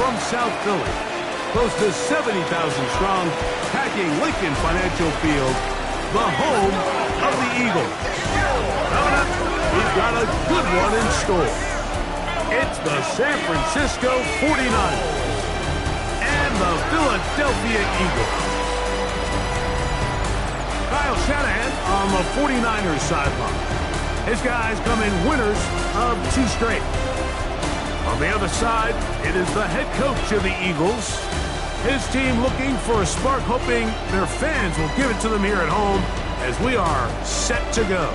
from South Philly, close to 70,000 strong, packing Lincoln Financial Field, the home of the Eagles. Coming up, we've got a good one in store. It's the San Francisco 49ers and the Philadelphia Eagles. Kyle Shanahan on the 49ers sideline. His guys come in winners of 2 straight. On the other side, it is the head coach of the Eagles. His team looking for a spark, hoping their fans will give it to them here at home as we are set to go.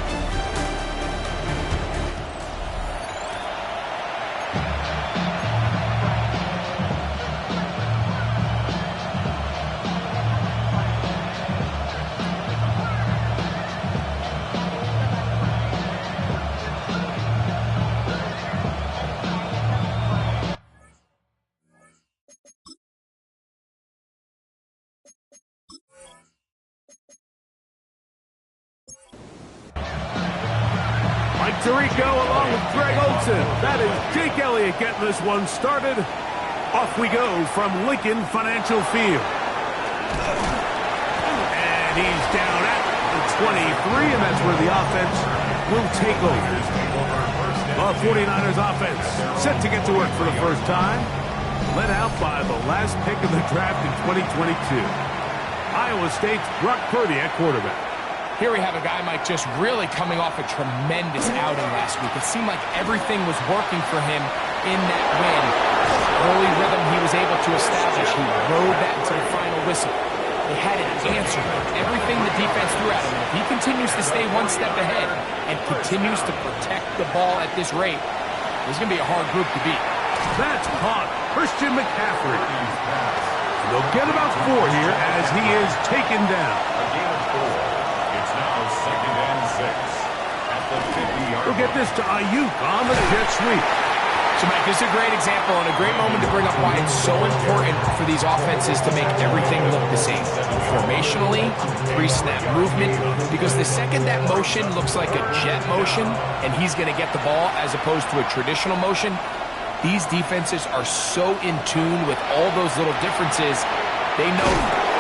Tirico along with Greg Olsen. That is Jake Elliott getting this one started. Off we go from Lincoln Financial Field. And he's down at the 23, and that's where the offense will take over. The 49ers offense set to get to work for the first time. Led out by the last pick of the draft in 2022. Iowa State's Brock Purdy at quarterback. Here we have a guy, Mike, just really coming off a tremendous outing last week. It seemed like everything was working for him in that win. Early rhythm he was able to establish. He rode that to the final whistle. They had an answer for everything the defense threw at him. And if he continues to stay one step ahead and continues to protect the ball at this rate, there's going to be a hard group to beat. That's caught. Christian McCaffrey. They'll get about 4 here as he is taken down. Second and 6 at the 50-yard. We'll get this to Ayuk on the jet sweep. So, Mike, this is a great example and a great moment to bring up why it's so important for these offenses to make everything look the same. Formationally, pre-snap movement, because the second that motion looks like a jet motion and he's going to get the ball as opposed to a traditional motion, these defenses are so in tune with all those little differences, they know.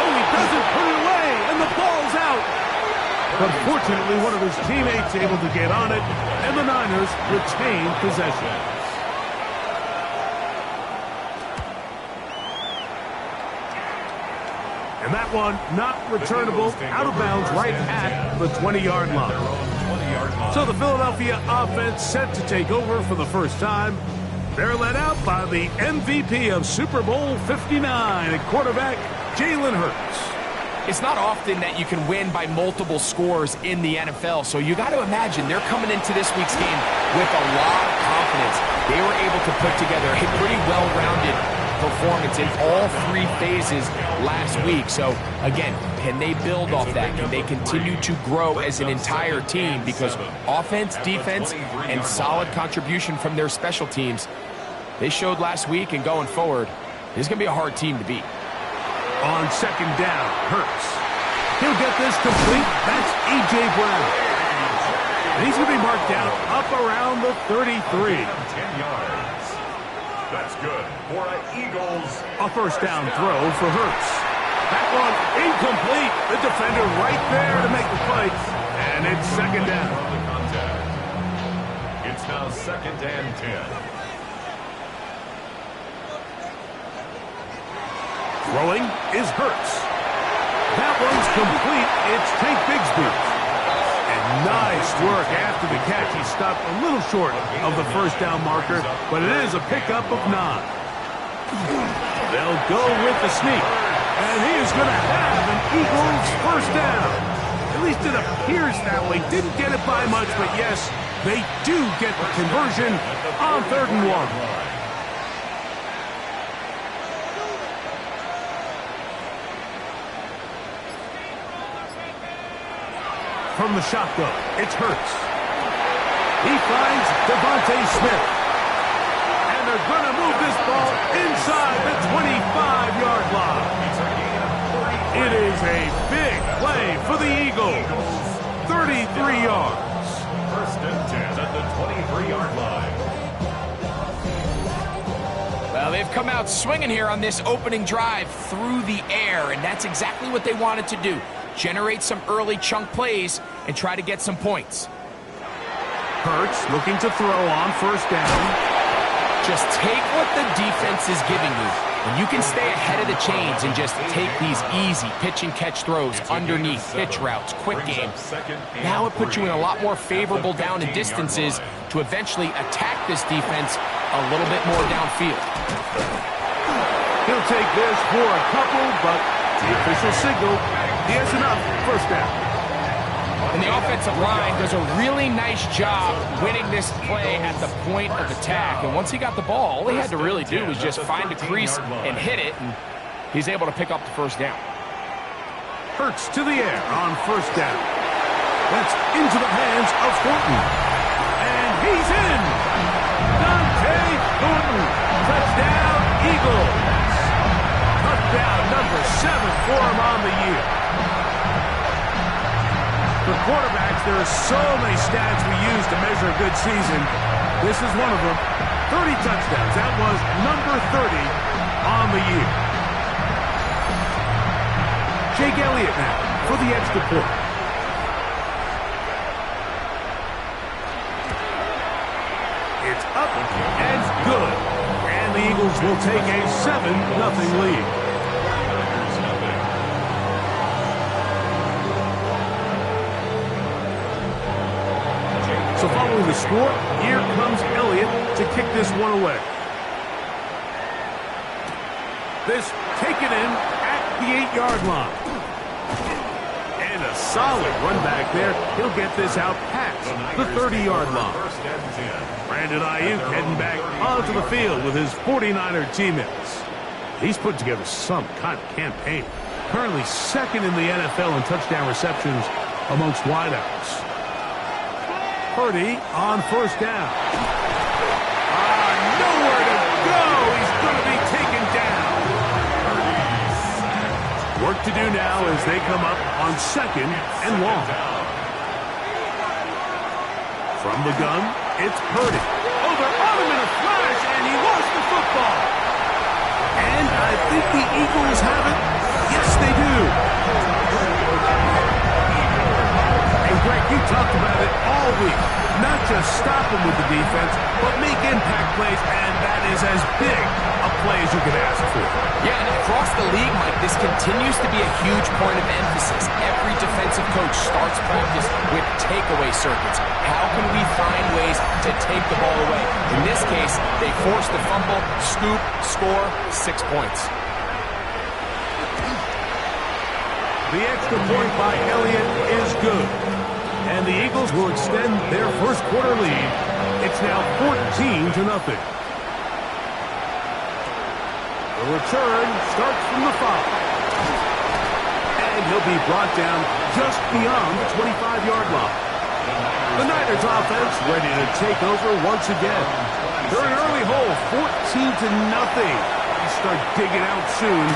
Oh, he doesn't put it away, and the ball's out. But fortunately, one of his teammates able to get on it, and the Niners retain possession. And that one not returnable, out of bounds right at the 20-yard line. So the Philadelphia offense set to take over for the first time. They're led out by the MVP of Super Bowl 59 at quarterback, Jalen Hurts. It's not often that you can win by multiple scores in the NFL, so you got to imagine they're coming into this week's game with a lot of confidence. They were able to put together a pretty well-rounded performance in all 3 phases last week. So, again, can they build off that? Can they continue to grow as an entire team? Because offense, defense, and solid contribution from their special teams, they showed last week, and going forward, this is going to be a hard team to beat. On second down, Hurts. He'll get this complete. That's A.J. Brown. And he's going to be marked down up around the 33. 10 yards. That's good for an Eagles. A first down throw for Hurts. That one incomplete. The defender right there to make the play. And it's second down. It's now second and 10. Throwing is Hurts. That one's complete. It's Tank Bigsby. And nice work after the catch. He stopped a little short of the first down marker, but it is a pickup of 9. They'll go with the sneak. And he is going to have an Eagles first down. At least it appears that way. Didn't get it by much, but yes, they do get the conversion on 3rd and 1. From the shotgun, it's Hurts. He finds Devontae Smith. And they're going to move this ball inside the 25-yard line. It is a big play for the Eagles. 33 yards. First and 10 at the 23-yard line. Well, Well, they've come out swinging here on this opening drive through the air, and that's exactly what they wanted to do. Generate some early chunk plays and try to get some points. Hurts looking to throw on first down. Just take what the defense is giving you, and you can stay ahead of the chains and just take these easy pitch-and-catch throws underneath, pitch routes, quick game. Now it puts you in a lot more favorable down and distances to eventually attack this defense a little bit more downfield. He'll take this for a couple, but the official signal, he has enough. First down. And the offensive line does a really nice job winning this play at the point of attack. And once he got the ball, all he had to really do was just find a crease and hit it, and he's able to pick up the first down. Hurts to the air on first down. That's into the hands of Thornton. And he's in! Dante Thornton! Touchdown, Eagles! Touchdown number 7 for him on the year. For quarterbacks, there are so many stats we use to measure a good season. This is one of them. 30 touchdowns. That was number 30 on the year. Jake Elliott now for the extra point. It's up and good. And the Eagles will take a 7-0 lead. So following the score, here comes Elliott to kick this one away. This taken in at the 8-yard line. And a solid run back there. He'll get this out past the 30-yard line. Brandon Ayuk heading back onto the field with his 49er teammates. He's put together some kind of campaign. Currently second in the NFL in touchdown receptions amongst wideouts. Purdy on first down. Nowhere to go. He's going to be taken down. Work to do now as they come up on second and long. From the gun, it's Purdy. Over on him in a flash, and he lost the football. And I think the Eagles have it. Yes, they do. Greg, you talked about it all week. Not just stop him with the defense, but make impact plays, and that is as big a play as you could ask for. Yeah, and across the league, Mike, this continues to be a huge point of emphasis. Every defensive coach starts practice with takeaway circuits. How can we find ways to take the ball away? In this case, they forced the fumble, scoop, score, 6 points. The extra point by Elliott is good. And the Eagles will extend their first quarter lead. It's now 14-0. The return starts from the 5. And he'll be brought down just beyond the 25-yard line. The Niners offense ready to take over once again. They're an early hole, 14-0. They start digging out soon.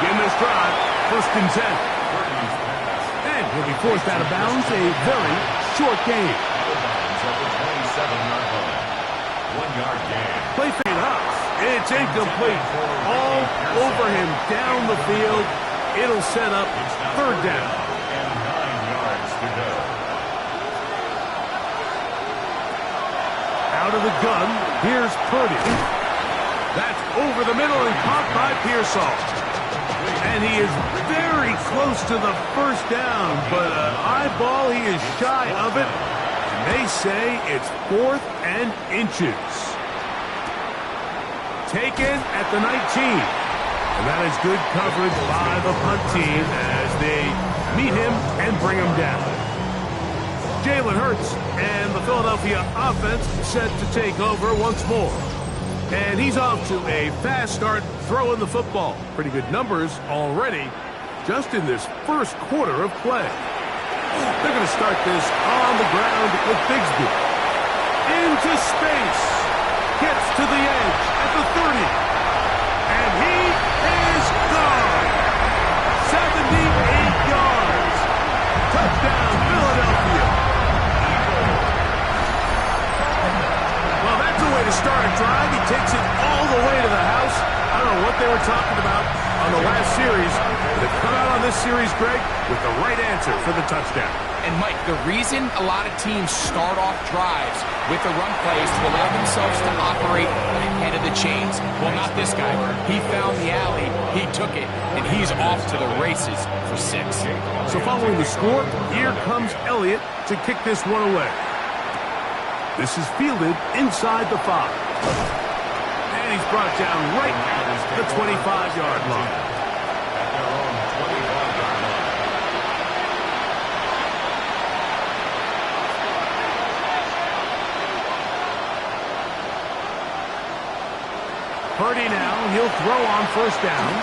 Begin this drive, 1st and 10. And he'll be forced out of bounds, a very short game. Play fade up. It's incomplete. All over him down the field. It'll set up 3rd down. Out of the gun, here's Purdy. That's over the middle and caught by Pearsall. And he is very close to the 1st down, but an eyeball, he is shy of it. And they say it's 4th and inches. Taken at the 19. And that is good coverage by the punt team as they meet him and bring him down. Jalen Hurts and the Philadelphia offense set to take over once more. And he's off to a fast start throwing the football. Pretty good numbers already just in this first quarter of play. They're going to start this on the ground with Bigsby. Into space. Gets to the edge at the 30. And he is gone. 78 yards. Touchdown, Philadelphia. Well, that's a way to start a drive. He takes it all the way to the house. they were talking about on the last series. They've come out on this series, Greg, with the right answer for the touchdown. And, Mike, the reason a lot of teams start off drives with the run plays to allow themselves to operate ahead of the chains. Well, not this guy. He found the alley, he took it, and he's off to the races for 6. So following the score, here comes Elliott to kick this one away. This is fielded inside the 5. And he's brought down right at the 25-yard line. Purdy now, he'll throw on first down.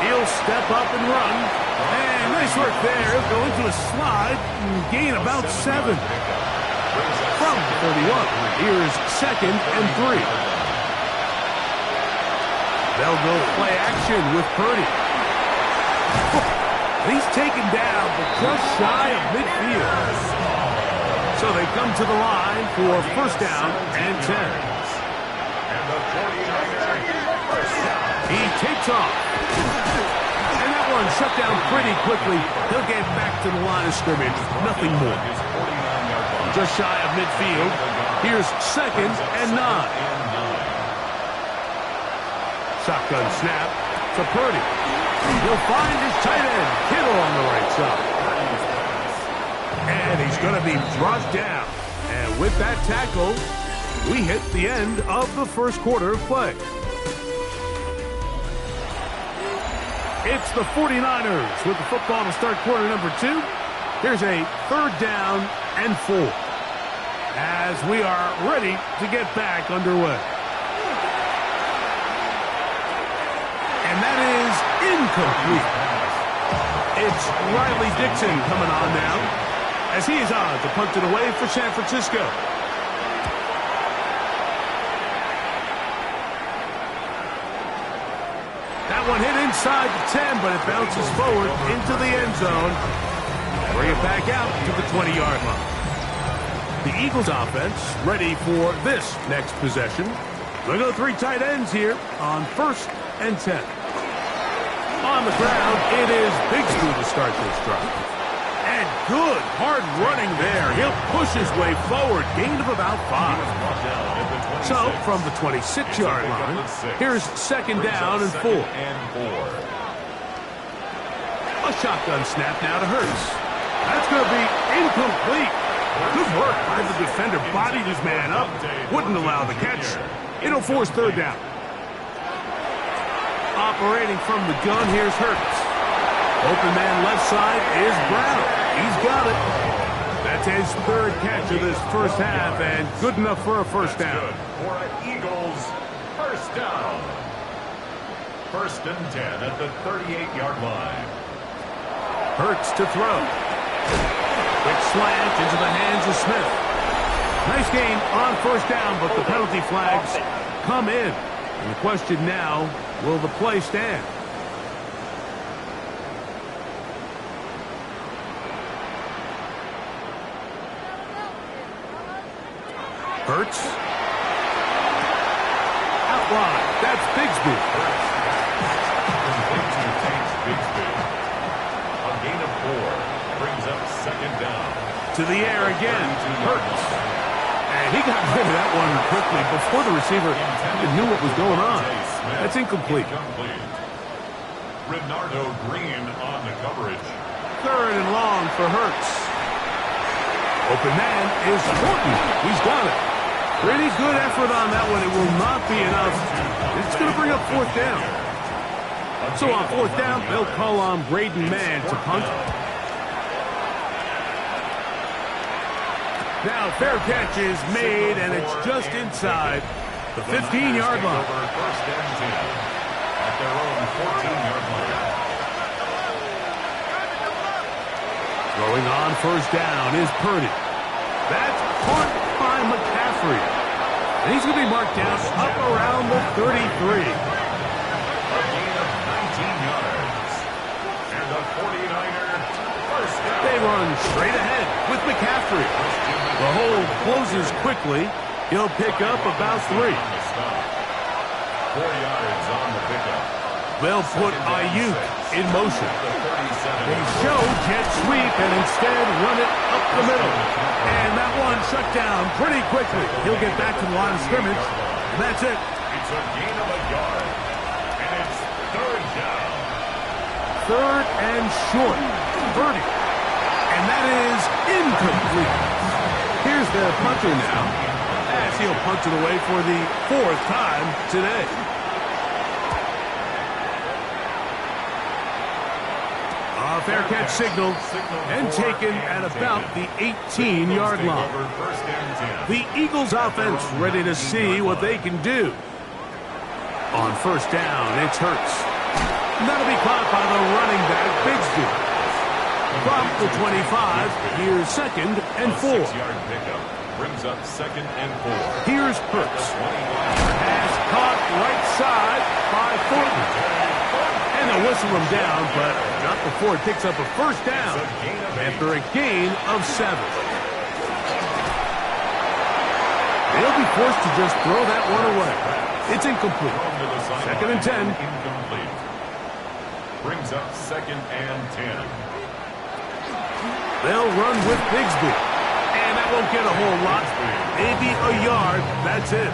He'll step up and run. And nice work there. He'll go into a slide and gain about 7. From 31, here's 2nd and 3. They'll go play action with Purdy. He's taken down, but just shy of midfield. So they come to the line for first down and 10. He takes off. And that one shut down pretty quickly. He'll get back to the line of scrimmage. Nothing more. Just shy of midfield. Here's 2nd and 9. Shotgun snap to Purdy. He'll find his tight end, Kittle, on the right side. And he's going to be brought down. And with that tackle, we hit the end of the first quarter of play. It's the 49ers with the football to start quarter number 2. Here's a 3rd down and 4 as we are ready to get back underway. And that is incomplete. It's Riley Dixon coming on now as he is on to punt it away for San Francisco. That one hit inside the 10, but it bounces forward into the end zone. Bring it back out to the 20-yard line. The Eagles offense ready for this next possession. They'll go 3 tight ends here on 1st and 10. On the ground, it is Bigsby to start this drive. And good, hard running there. He'll push his way forward, gain of about 5. So, from the 26-yard line, here's 2nd down and 4. A shotgun snap now to Hurts. That's going to be incomplete. Good work by the defender. Bodied his man up. Wouldn't allow the catch. It'll force 3rd down. Operating from the gun, here's Hurts. Open man left side is Brown. He's got it. That's his 3rd catch of this first half, and good enough for a first down. For an Eagles first down. 1st and 10 at the 38-yard line. Hurts to throw. Quick slant into the hands of Smith. Nice gain on first down, but the penalty flags come in. And the question now, will the play stand? Hurts. Out wide. That's Bigsby. A gain of 4 brings up 2nd down. To the air again. Hurts. And he got rid of that one quickly before the receiver even knew what was going on. That's incomplete. Renardo Green on the coverage. 3rd and long for Hurts. Open man is Horton. He's got it. Pretty good effort on that one. It will not be enough. It's going to bring up 4th down. So on 4th down, they'll call on Braden Mann to punt. Now fair catch is made, and it's just inside the 15-yard line. 1st and 10 at their own 14-yard line. Throwing on first down is Purdy. That's caught by McCaffrey. And he's going to be marked down up around the 33. A gain of 19 yards. And the 49er first down. They run straight ahead with McCaffrey. The hole closes quickly. He'll pick up about 3. 4 yards They'll put Ayuk in motion. They show jet sweep and instead run it up the middle. And that one shut down pretty quickly. He'll get back to the line of scrimmage. And that's it. It's a gain of a yard. And it's third down. Third and short. 30. And that is incomplete. Here's the punter now, as he'll punch it away for the 4th time today. A fair catch signal and taken at about the 18-yard line. The Eagles offense ready to see what they can do. On first down, it's Hurts. That'll be caught by the running back, Bigsby. From the 25, here's 2nd and 4. 6-yard pickup brings up 2nd and 4. Here's Hurts. Pass caught right side by Thornton. And they'll whistle him down, but not before it picks up a first down after a gain of 7. They'll be forced to just throw that one away. It's incomplete. 2nd and 10. Incomplete. Brings up 2nd and 10. They'll run with Bigsby. And that won't get a whole lot. Maybe a yard. That's it.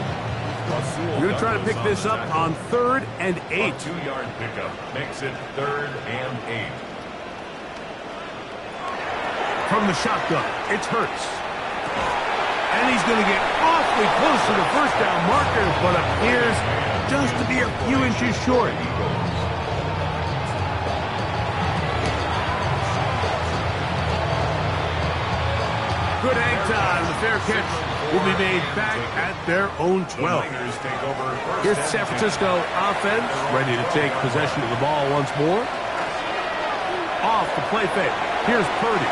You're going to try to pick this up on 3rd and 8. A 2-yard pickup makes it 3rd and 8. From the shotgun, it's Hurts. And he's going to get awfully close to the first down marker, but appears just to be a few inches short. Good hang time. The fair catch will be made back at their own 12. Here's the San Francisco offense, ready to take possession of the ball once more. Off the play fake. Here's Purdy.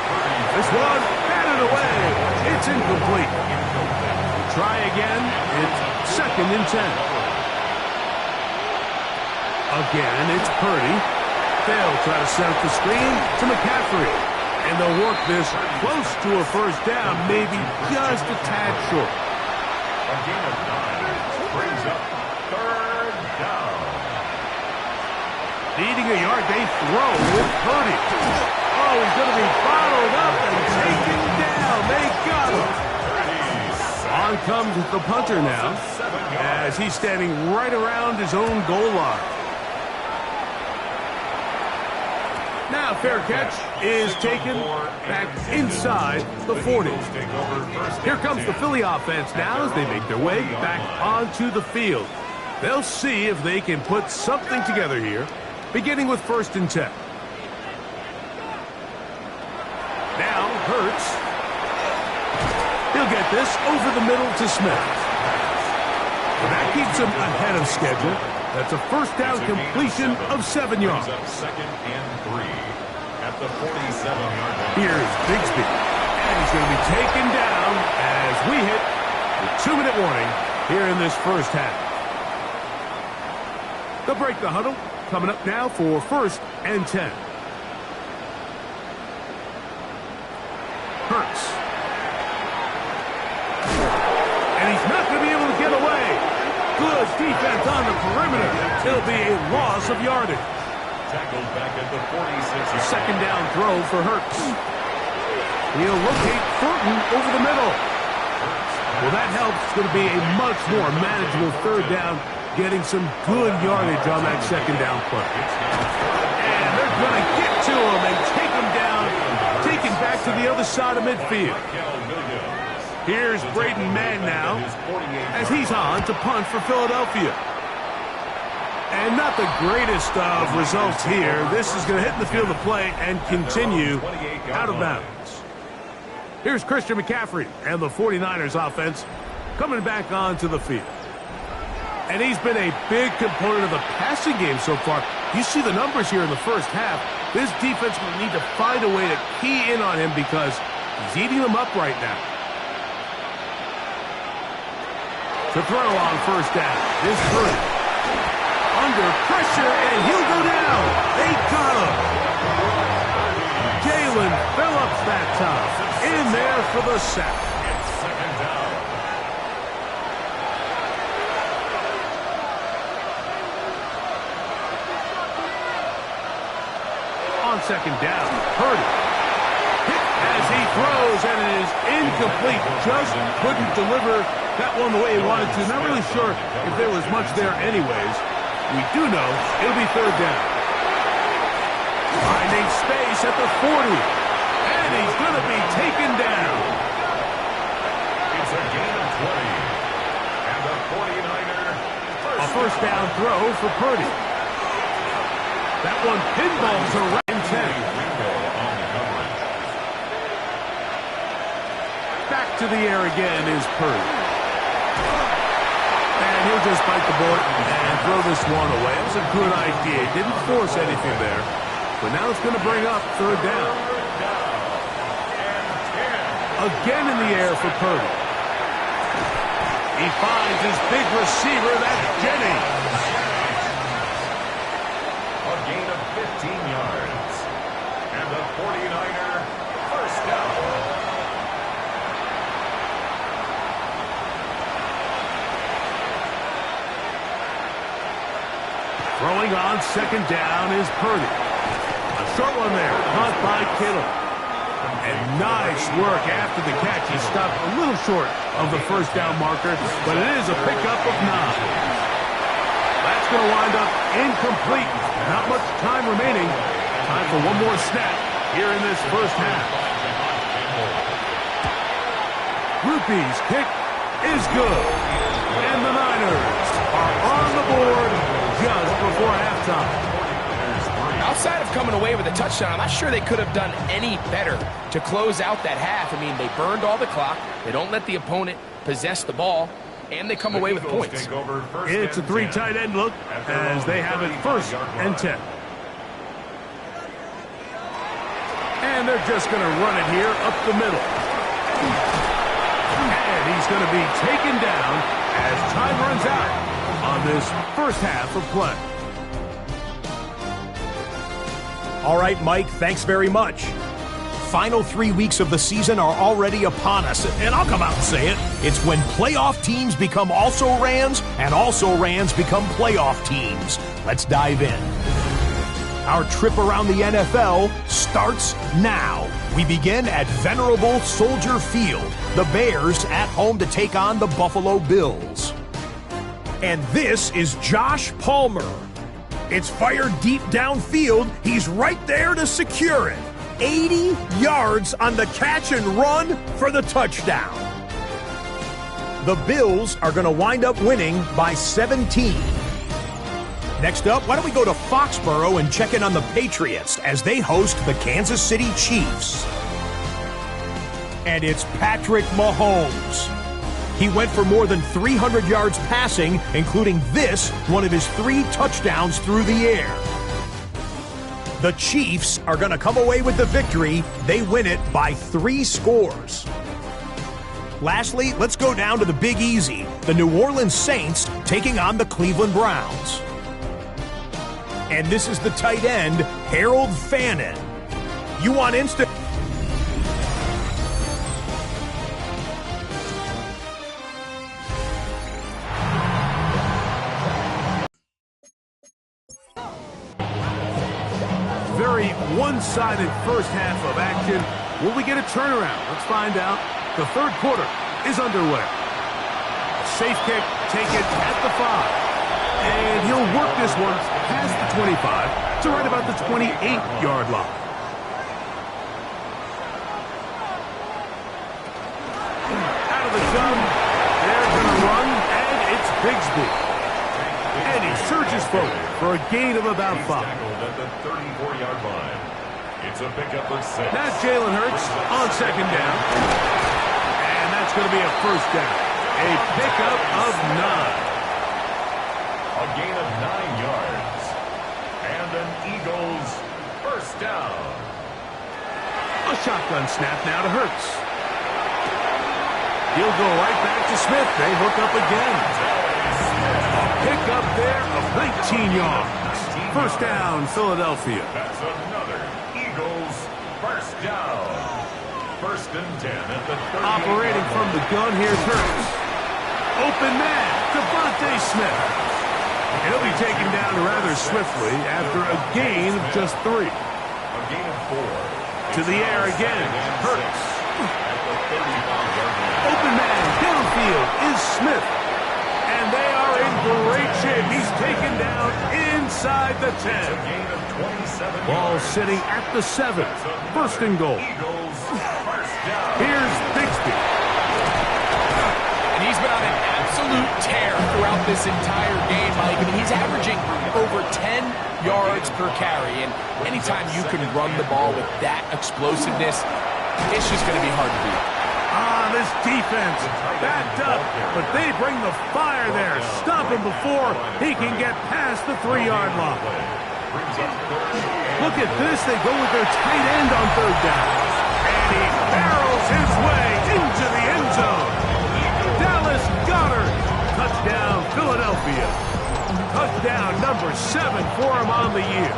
This one batted away. It's incomplete. Try again. It's 2nd and 10. Again, it's Purdy. They'll try to set up the screen to McCaffrey. And they'll work this close to a first down, maybe just a tad short. A gain of 9 brings up 3rd down. Needing a yard, they throw with Purdy. Oh, he's going to be bottled up and taken down. They got him. On comes the punter now, as he's standing right around his own goal line. Now, fair catch is taken back inside the 40. Here comes the Philly offense now as they make their way back onto the field. They'll see if they can put something together here, beginning with 1st and 10. Now, Hurts. He'll get this over the middle to Smith. And that keeps him ahead of schedule. That's a first down completion of 7 yards. 2nd and 3 at the 47-yard line. Here's Bigsby. And he's going to be taken down as we hit the 2-minute warning here in this first half. They'll break the huddle. Coming up now for 1st and 10. Hurts. And he's not going to be able to get away. Good defense on the perimeter. It'll be a loss of yardage. Tackled back at the 46. 2nd down throw for Hurts. He'll locate Thornton over the middle. Well, that helps. It's going to be a much more manageable 3rd down, getting some good yardage on that 2nd down play. And they're going to get to him and take him down, take him back to the other side of midfield. Here's Braden Mann now, as he's on to punt for Philadelphia. And not the greatest of results here. This is going to hit in the field of play and continue out of bounds. Here's Christian McCaffrey and the 49ers offense coming back onto the field. And he's been a big component of the passing game so far. You see the numbers here in the first half. This defense will need to find a way to key in on him because he's eating them up right now. To throw on first down is Purdy. Under pressure, and he'll go down. They got him. Jalen Phillips that time. In there for the sack. It's 2nd down. second down. Purdy. Hit as he throws, and it is incomplete. Just couldn't deliver that one the way he wanted to. Not really sure if there was much there anyways. We do know it'll be third down. Finding space at the 40. And he's going to be taken down. It's a gain of 20. And the 49er. A first down throw for Purdy. That one pinballs around 10. Back to the air again is Purdy. And he'll just bite the bullet and throw this one away. It was a good idea. Didn't force anything there. But now it's going to bring up third down. Again in the air for Purdy. He finds his big receiver, that's Jennings. A gain of 15 yards. And the 49er first down. Throwing on second down is Purdy. A short one there, caught by Kittle. And nice work after the catch. He stopped a little short of the first down marker, but it is a pickup of 9. That's going to wind up incomplete. Not much time remaining. Time for one more snap here in this first half. Rupee's kick is good. And the Niners are on the board just before halftime. Outside of coming away with a touchdown, I'm not sure they could have done any better to close out that half. I mean, they burned all the clock. They don't let the opponent possess the ball, and they come away with points. It's a 3 tight end look as they have it first and 10. And they're just going to run it here up the middle. And he's going to be taken down as time runs out on this first half of play. All right, Mike, thanks very much. Final 3 weeks of the season are already upon us, and I'll come out and say it. It's when playoff teams become also-rans, and also-rans become playoff teams. Let's dive in. Our trip around the NFL starts now. We begin at venerable Soldier Field. The Bears at home to take on the Buffalo Bills. And this is Josh Palmer. It's fired deep downfield. He's right there to secure it. 80 yards on the catch and run for the touchdown. The Bills are going to wind up winning by 17. Next up, why don't we go to Foxborough and check in on the Patriots as they host the Kansas City Chiefs. And it's Patrick Mahomes. He went for more than 300 yards passing, including this, one of his 3 touchdowns through the air. The Chiefs are going to come away with the victory. They win it by 3 scores. Lastly, let's go down to the Big Easy. The New Orleans Saints taking on the Cleveland Browns. And this is the tight end, Harold Fannin. You want instant... Very one-sided first half of action. Will we get a turnaround? Let's find out. The third quarter is underway. A safe kick taken at the 5. And he'll work this one past the 25 to right about the 28-yard line. Out of the gun, they're going to run, and it's Bigsby. And he surges forward for a gain of about 5. At the 34-yard line. It's a pickup of 6. Now Jalen Hurts on second down. And that's going to be a first down. A pickup of 9. A gain of 9 yards. And an Eagles first down. A shotgun snap now to Hurts. He'll go right back to Smith. They hook up again. A pickup there of 19 yards. First down, Philadelphia. That's another Eagles first down. First and 10 at the 30. Operating from the gun, here's Hurts. Open man, Devontae Smith. And he'll be taken down rather swiftly after a gain of just 3. A gain of 4. To the air again. Hurts. At the 35-yard line. Open man downfield is Smith. And they are in great shape. He's taken down inside the 10. A gain of 27 Ball yards. sitting at the 7. First and goal. Eagles first down. Here's Bigsby. And he's been on an absolute tear throughout this entire game, Mike. I mean, he's averaging over 10 yards per carry. And anytime you can run the ball with that explosiveness, it's just going to be hard to beat. This defense backed up, but they bring the fire there. Stop him before he can get past the 3-yard line. Look at this. They go with their tight end on third down. And he barrels his way into the end zone. Dallas Goedert. Touchdown, Philadelphia. Touchdown number 7 for him on the year.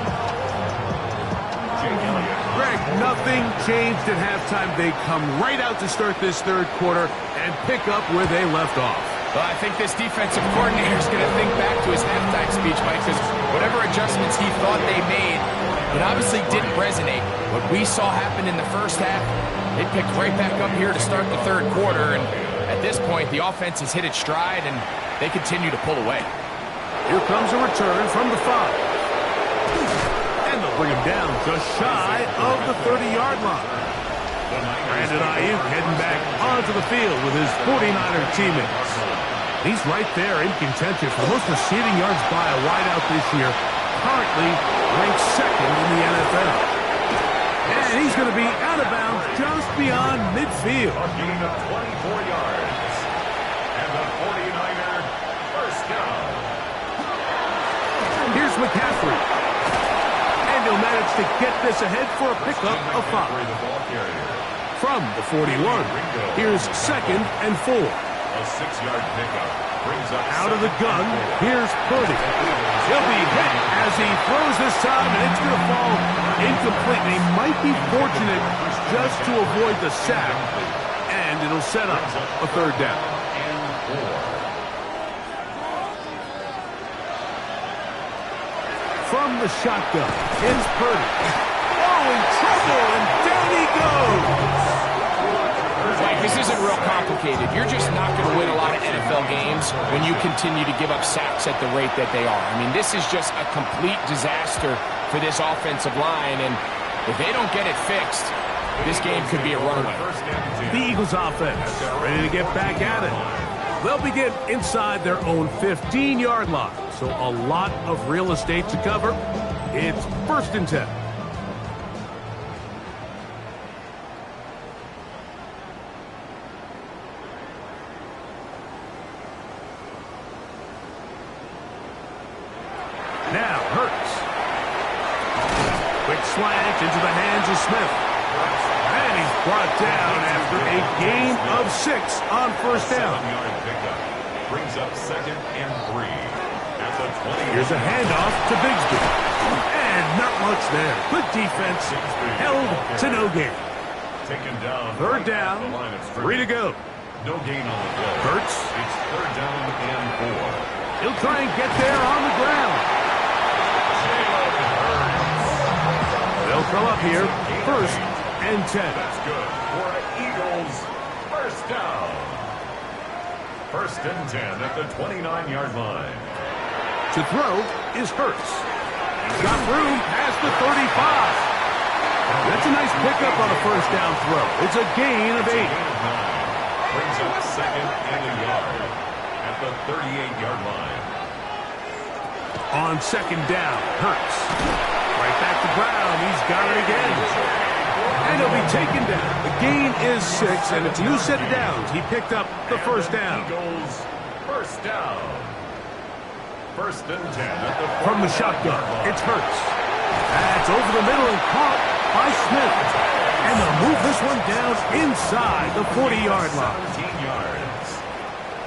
Greg, nothing changed at halftime. They come right out to start this third quarter and pick up where they left off. Well, I think this defensive coordinator is going to think back to his halftime speech, Mike, because whatever adjustments he thought they made, it obviously didn't resonate. What we saw happen in the first half, they picked right back up here to start the third quarter, and at this point, the offense has hit its stride, and they continue to pull away. Here comes a return from the 5. And they'll bring him down just shy of the 30-yard line. Brandon Ayuk heading back onto the field with his 49er teammates. He's right there in contention for most receiving yards by a wideout this year, currently ranked 2nd in the NFL. And he's going to be out of bounds just beyond midfield. A gain of 24 yards. And the 49er first down. Here's McCaffrey. And he'll manage to get this ahead for a pickup of 5. From the 41, here's 2nd and 4. A 6-yard pickup brings up Out of the gun, here's Purdy. He'll be hit as he throws this time, and it's going to fall incomplete. He might be fortunate just to avoid the sack, and it'll set up a third down. and 4. From the shotgun, it's Purdy. Oh, in trouble, and down he goes. Mike, this isn't real complicated. You're just not going to win a lot of NFL games when you continue to give up sacks at the rate that they are. I mean, this is just a complete disaster for this offensive line, and if they don't get it fixed, this game could be a runaway. The Eagles offense ready to get back at it. They'll begin inside their own 15-yard line, so a lot of real estate to cover. It's 1st and 10. Now Hurts. Quick slant into the hands of Smith. And he's brought down after a gain of 6 on first down. 7-yard pickup brings up 2nd and 3. At the 20. Here's a handoff to Bigsby. And not much there. Good defense. Held to no gain. Taken down. Third down. The line of 3 to go. No gain on the play. Hurts. It's 3rd down and 4. He'll try and get there on the ground. They'll come up here. 1st and 10. That's good for an Eagles first down. 1st and 10 at the 29-yard line. To throw is Hurts. He's got room past the 35. That's a nice pickup on a first down throw. It's a gain of 8. Gain of 9. Brings up 2nd and a yard at the 38-yard line. On 2nd down, Hurts. Right back to Brown. He's got it again. And he'll be taken down. The gain is 6, and it's a new set of downs. He picked up the first down. Eagles first down. 1st and 10 at the From the shotgun, it's Hurts. That's over the middle and caught by Smith. And they'll move this one down inside the 40-yard line. 17 yards.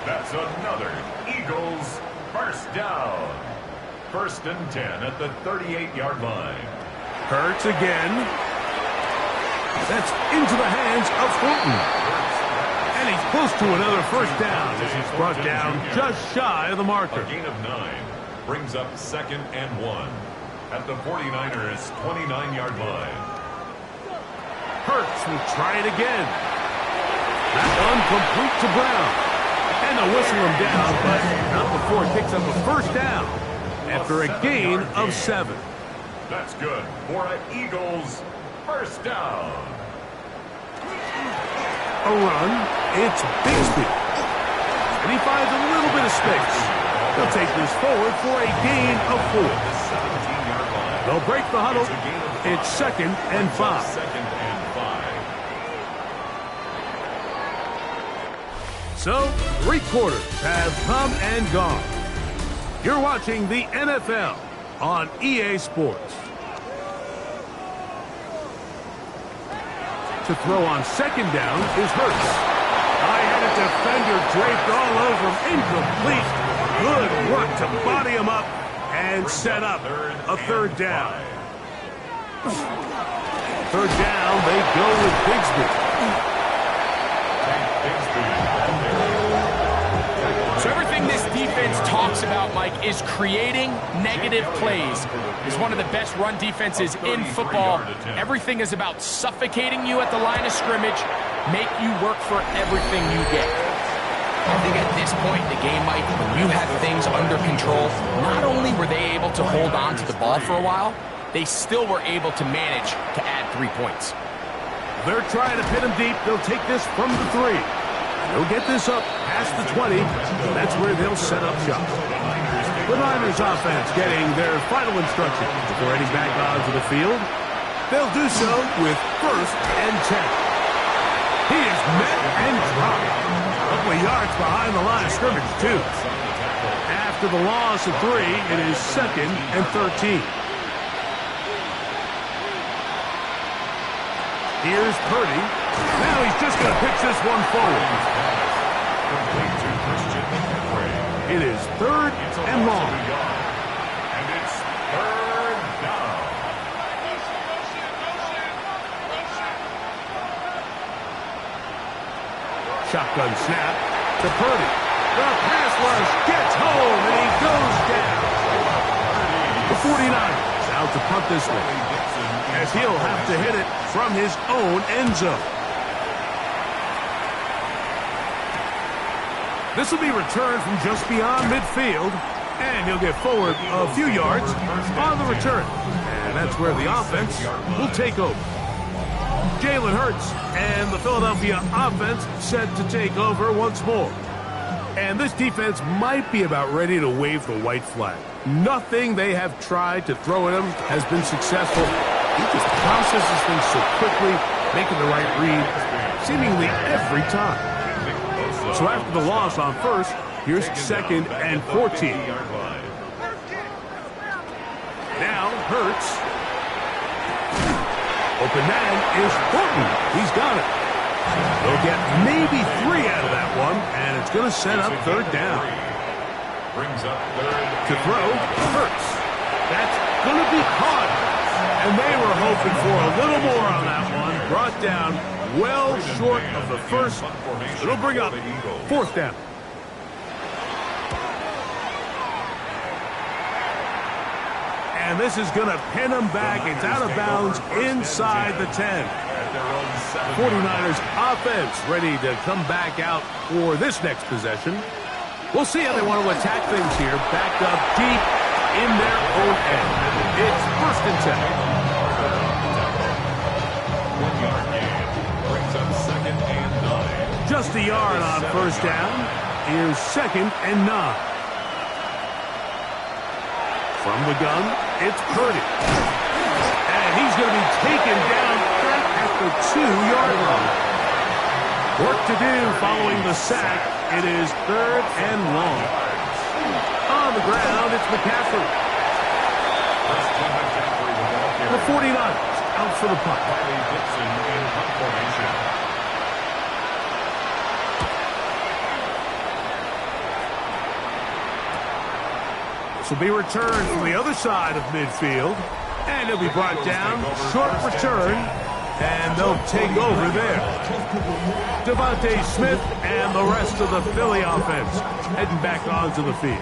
That's another Eagles first down. 1st and 10 at the 38-yard line. Hurts again. That's into the hands of Fulton. And he's close to another first down as he's brought down just shy of the marker. A gain of 9 brings up 2nd and 1. at the 49ers' 29-yard line. Hurts will try it again. That one complete to Brown. And they'll whistle him down, but not before he picks up a first down after a gain of 7. That's good for an Eagles first down. A run. It's Bigsby. And he finds a little bit of space. They'll take this forward for a gain of 4. They'll break the huddle. It's 2nd and 5. So, 3 quarters have come and gone. You're watching the NFL on EA Sports. To throw on 2nd down is Hurts. I had a defender draped all over him. Incomplete. Good work to body him up and set up a 3rd down. 3rd down, they go with Bigsby. So everything this defense talks about, Mike, is creating negative plays. It's one of the best run defenses in football. Everything is about suffocating you at the line of scrimmage, make you work for everything you get. I think at this point in the game, Mike, when you have things under control, not only were they able to hold on to the ball for a while, they still were able to manage to add 3 points. They're trying to pin him deep. They'll take this from the 3. They'll get this up past the 20. That's where they'll set up shop. The Niners offense getting their final instructions before heading back onto the field. They'll do so with 1st and 10. He is met and dropped. A couple of yards behind the line of scrimmage, too. After the loss of 3, it is 2nd and 13. Here's Purdy. Now he's just going to pitch this one forward. It is 3rd and long. And it's 3rd down. Shotgun snap to Purdy. The pass rush gets home, and he goes down. The 49ers out to punt this one, as he'll have to hit it from his own end zone. This will be returned from just beyond midfield, and he'll get forward a few yards on the return. And that's where the offense will take over. Jalen Hurts and the Philadelphia offense set to take over once more. And this defense might be about ready to wave the white flag. Nothing they have tried to throw at him has been successful. He just processes things so quickly, making the right read seemingly every time. So after the loss on 1st, here's 2nd and 14. Now Hurts. Open man is Horton. He's got it. They'll get maybe 3 out of that one, and it's going to set up 3rd down. Brings up 3rd. To throw, Hurts. That's going to be caught. And they were hoping for a little more on that one. Brought down well short of the 1st. It'll bring up 4th down. And this is going to pin them back. It's out of bounds inside the 10. 49ers offense ready to come back out for this next possession. We'll see how they want to attack things here. Backed up deep in their own end. It's 1st and 10. 1-yard gain. Brings up 2nd and 9. Just a yard on 1st down. Here's 2nd and 9. From the gun, it's Purdy. And he's going to be taken down at the 2-yard line. Work to do following the sack. It is 3rd and long. On the ground, it's McCaffrey. The 49ers out for the punt. This will be returned from the other side of midfield. And it'll be brought down. Short return. And they'll take over there. Devontae Smith and the rest of the Philly offense heading back onto the field.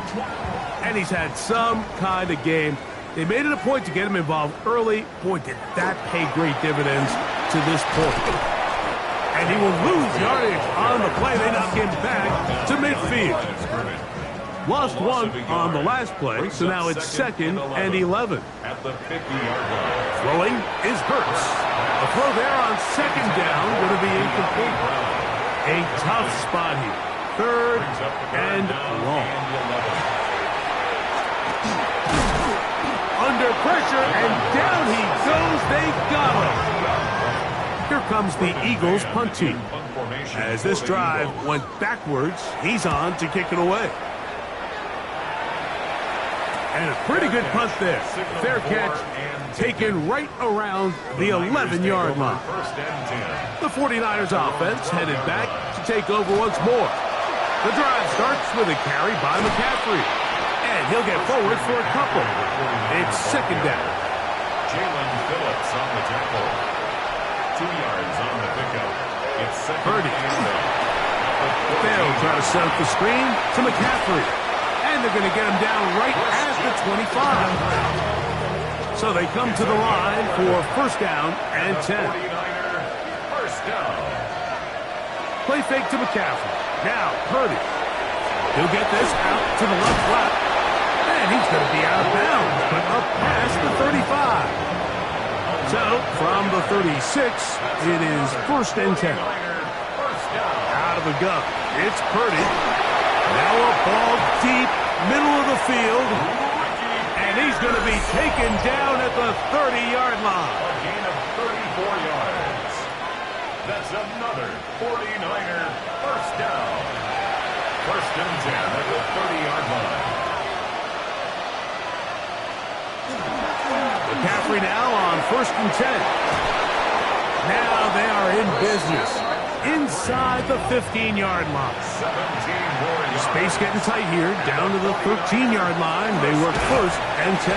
And he's had some kind of game. They made it a point to get him involved early. Boy, did that pay great dividends to this point. And he will lose yardage on the play. They knock him back to midfield. Lost one on the last play, so now it's 2nd and 11. At the 50-yard line. Throwing is Hurts. A throw there on 2nd down, going to be incomplete. A tough spot here. 3rd and long. Under pressure, and down he goes. They got him. Here comes the Eagles punt team. As this drive went backwards, he's on to kick it away. And a pretty good punt there. Fair catch, taken right around the 11-yard line. The 49ers offense headed back to take over once more. The drive starts with a carry by McCaffrey. And he'll get forward for a couple. It's 2nd down. Jalen Phillips on the tackle. 2 yards on the pickup. It's 2nd and 8. They'll try to set up the screen to McCaffrey. And they're going to get him down right at the 25. So they come to the line for 1st down and 10. 1st down. Play fake to McCaffrey. Now Purdy. He'll get this out to the left flap. And he's going to be out of bounds, but up past the 35. So from the 36, it is 1st and 10. Out of the gun. It's Purdy. Now a ball deep, middle of the field, and he's going to be taken down at the 30-yard line. A gain of 34 yards. That's another 49er 1st down. 1st and 10 at the 30-yard line. McCaffrey now on 1st and 10. Now they are in business. Inside the 15-yard line. 17 more yards. Space getting tight here. Down to the 13-yard line. They work 1st and 10.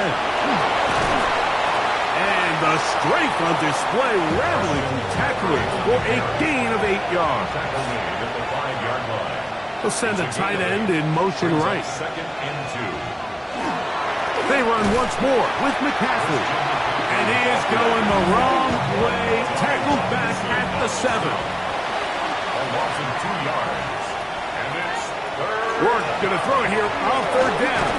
And the strength on display rattling through tacklers for a gain of 8 yards. Tackle made at the 5-yard line. They'll send a tight end in motion right. 2nd and 2. They run once more with McCaffrey. And he is going the wrong way. Tackled back at the 7. A loss of 2 yards. And it's 3rd. Work going to throw it here on 3rd down.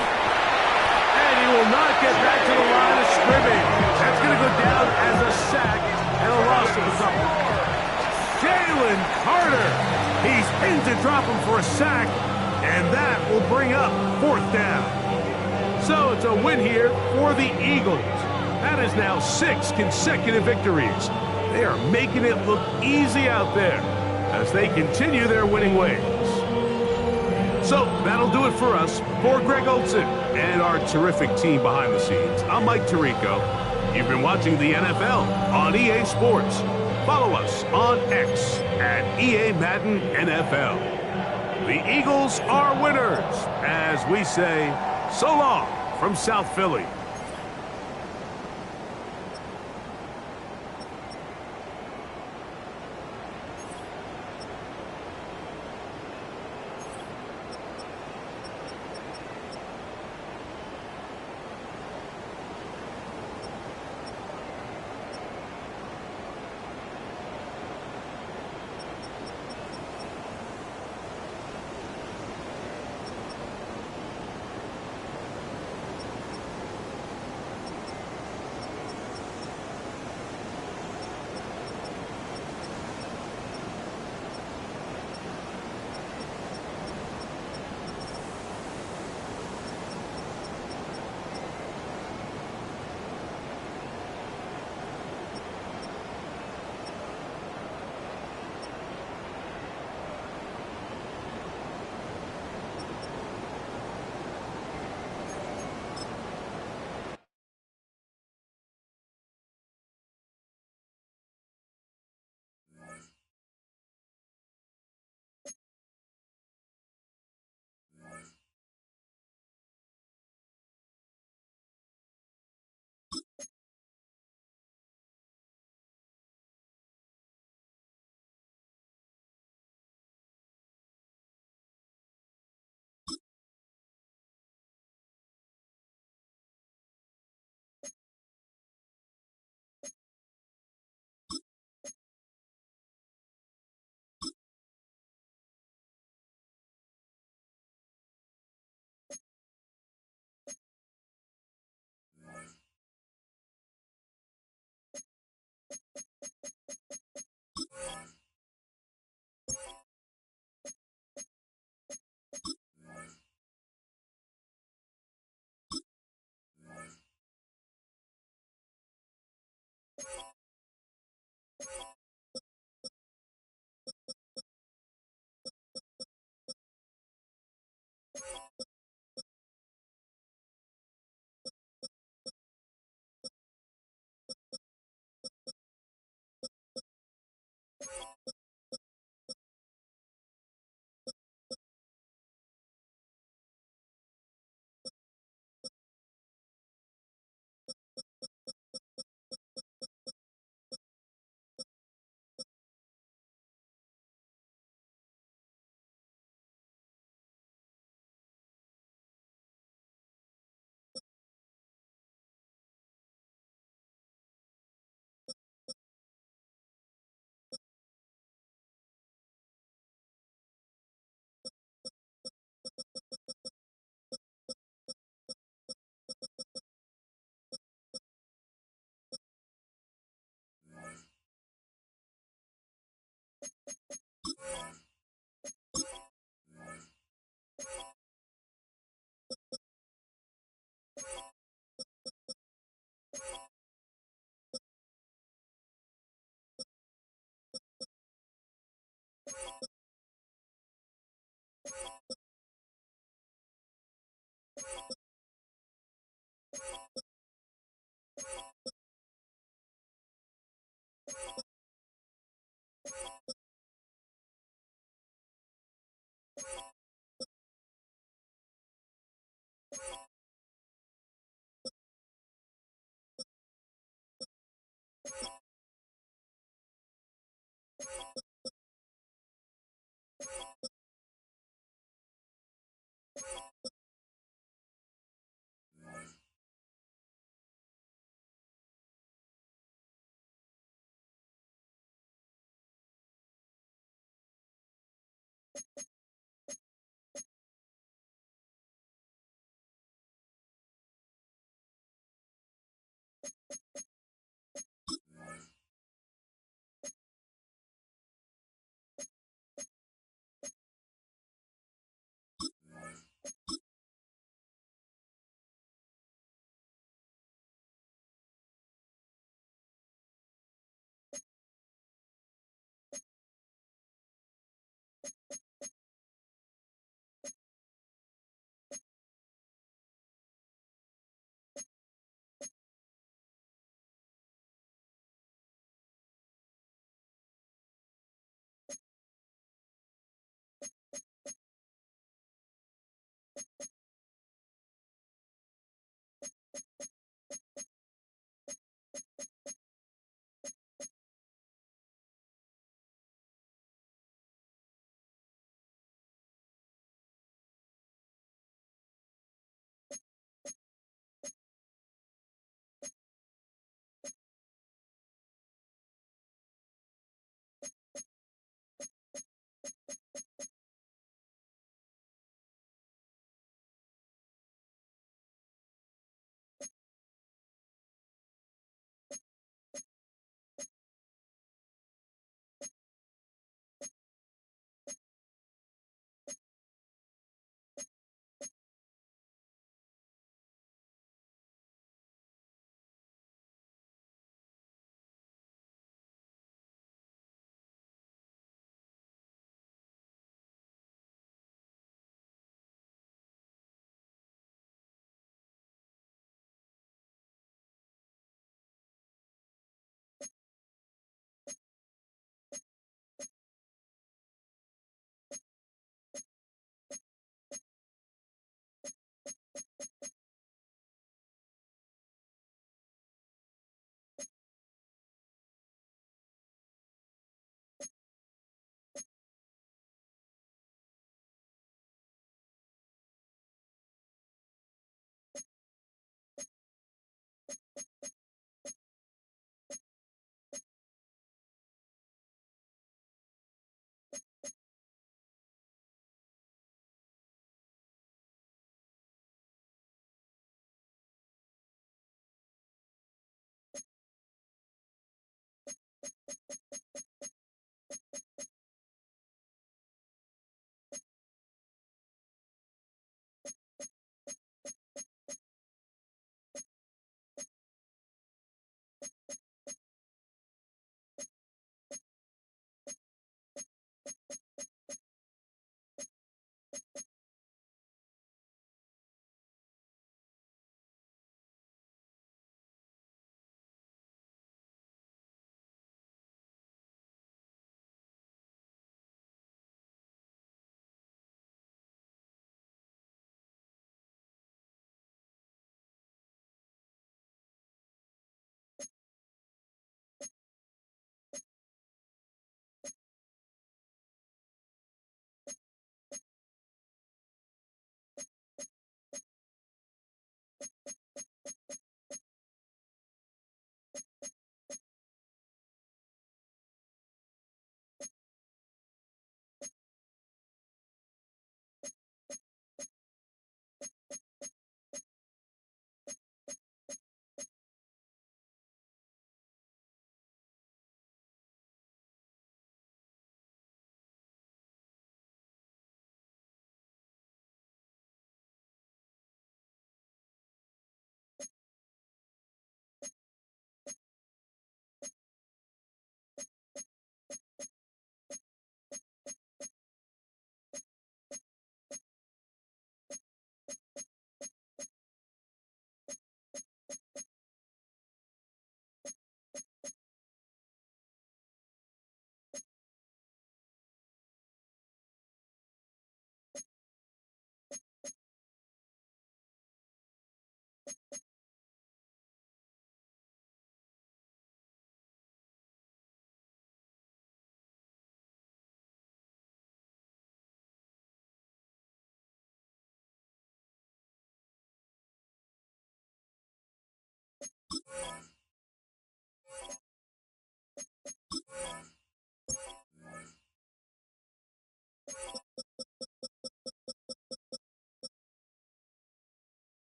And he will not get back to the line of scrimmage. That's going to go down as a sack and a loss of a couple. Jalen Carter. He's in to drop him for a sack. And that will bring up 4th down. So it's a win here for the Eagles. That is now 6 consecutive victories. They are making it look easy out there as they continue their winning ways. So that'll do it for us. For Greg Olson and our terrific team behind the scenes, I'm Mike Tirico. You've been watching the NFL on EA Sports. Follow us on X at EA Madden NFL. The Eagles are winners, as we say, so long from South Philly.